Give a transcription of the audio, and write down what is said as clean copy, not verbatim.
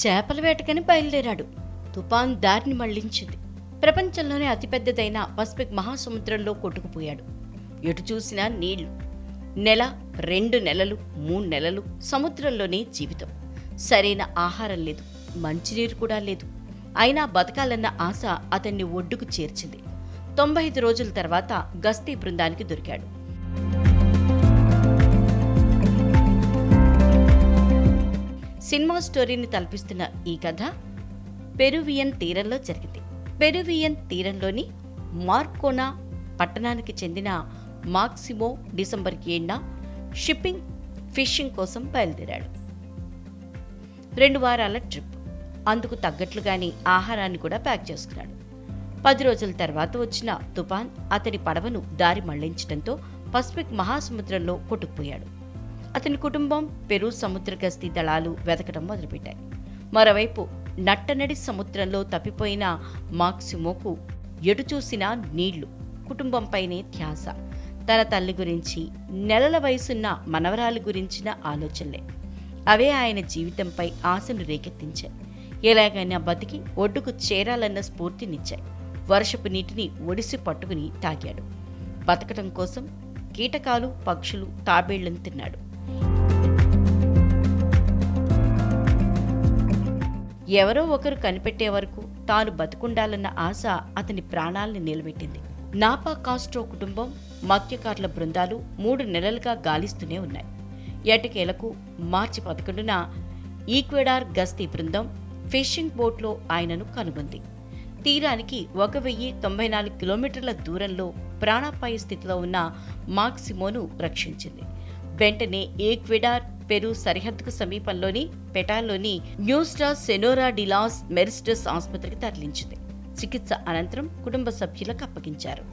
చేపల వేటకని బయలుదేరాడు. తుఫాన్ దారిని మళ్లించింది. ప్రపంచంలోనే అతిపెద్దదైన పసిఫిక్ మహాసముద్రంలో కొట్టుకుపోయాడు. ఎటు చూసినా నీళ్లు. నెల, 2 నెలలు, 3 నెలలు సముద్రంలోనే జీవితం. సరైన ఆహారం లేదు, మంచినీరు కూడా లేదు. అయినా బతకాలన్న ఆశ అతన్ని ఒడ్డుకు చేర్చింది. 95 రోజుల తర్వాత గస్తీ బృందానికి దొరికాడు. సినిమా స్టోరీని తలపిస్తున్న ఈ కథ పెరువియన్ తీరంలో జరిగింది. పెరువియన్ తీరంలోని మార్కోనా పట్టణానికి చెందిన మాక్సిమో డిసెంబర్ 7న షిప్పింగ్, ఫిషింగ్ కోసం బయలుదేరాడు. 2 వారాల ట్రిప్. అందుకు తగ్గట్లుగాని ఆహారాన్ని కూడా ప్యాక్ చేసుకున్నాడు. 10 రోజుల తర్వాత వచ్చిన తుఫాన్ అతని పడవను దారి మళ్లించడంతో పసిఫిక్ మహాసముద్రంలో కొట్టుకుపోయాడు. అతని కుటుంబం పెరు సముద్ర గస్తీ దళాలు వెతకడం మొదలుపెట్టాయి. మరోవైపు నట్టనడి సముద్రంలో తప్పిపోయిన మాక్సిమోకు ఎటు చూసినా నీళ్లు, కుటుంబంపైనే ధ్యాస. తన తల్లి గురించి, నెలల వయసున్న మనవరాలి గురించిన ఆలోచనలే. అవే ఆయన జీవితంపై ఆశను రేకెత్తించాయి. ఎలాగైనా బతికి ఒడ్డుకు చేరాలన్న స్ఫూర్తినిచ్చాయి. వర్షపు నీటిని ఒడిసి పట్టుకుని తాగాడు. బతకటం కోసం కీటకాలు, పక్షులు, తాబేళ్లను తిన్నాడు. ఎవరో ఒకరు కనిపెట్టే వరకు తాను బతుకుండాలన్న ఆశ అతని ప్రాణాల్ని నిలబెట్టింది. నాపా కాస్ట్రో కుటుంబం, మత్స్యకారుల బృందాలు 3 నెలలుగా గాలిస్తూనే ఉన్నాయి. ఎటకేలకు మార్చి 11న ఈక్వెడార్ గస్తీ బృందం ఫిషింగ్ బోట్లో ఆయనను కనుగొంది. తీరానికి 1094 కిలోమీటర్ల దూరంలో ప్రాణాపాయ స్థితిలో ఉన్న మాక్సిమోను రక్షించింది. వెంటనే ఈక్వెడార్ పెరు సరిహద్దుకు సమీపంలోని పెటాలోని న్యూస్టా సెనోరా డిలాస్ మెరిస్టస్ ఆసుపత్రికి తరలించింది. చికిత్స అనంతరం కుటుంబ సభ్యులకు అప్పగించారు.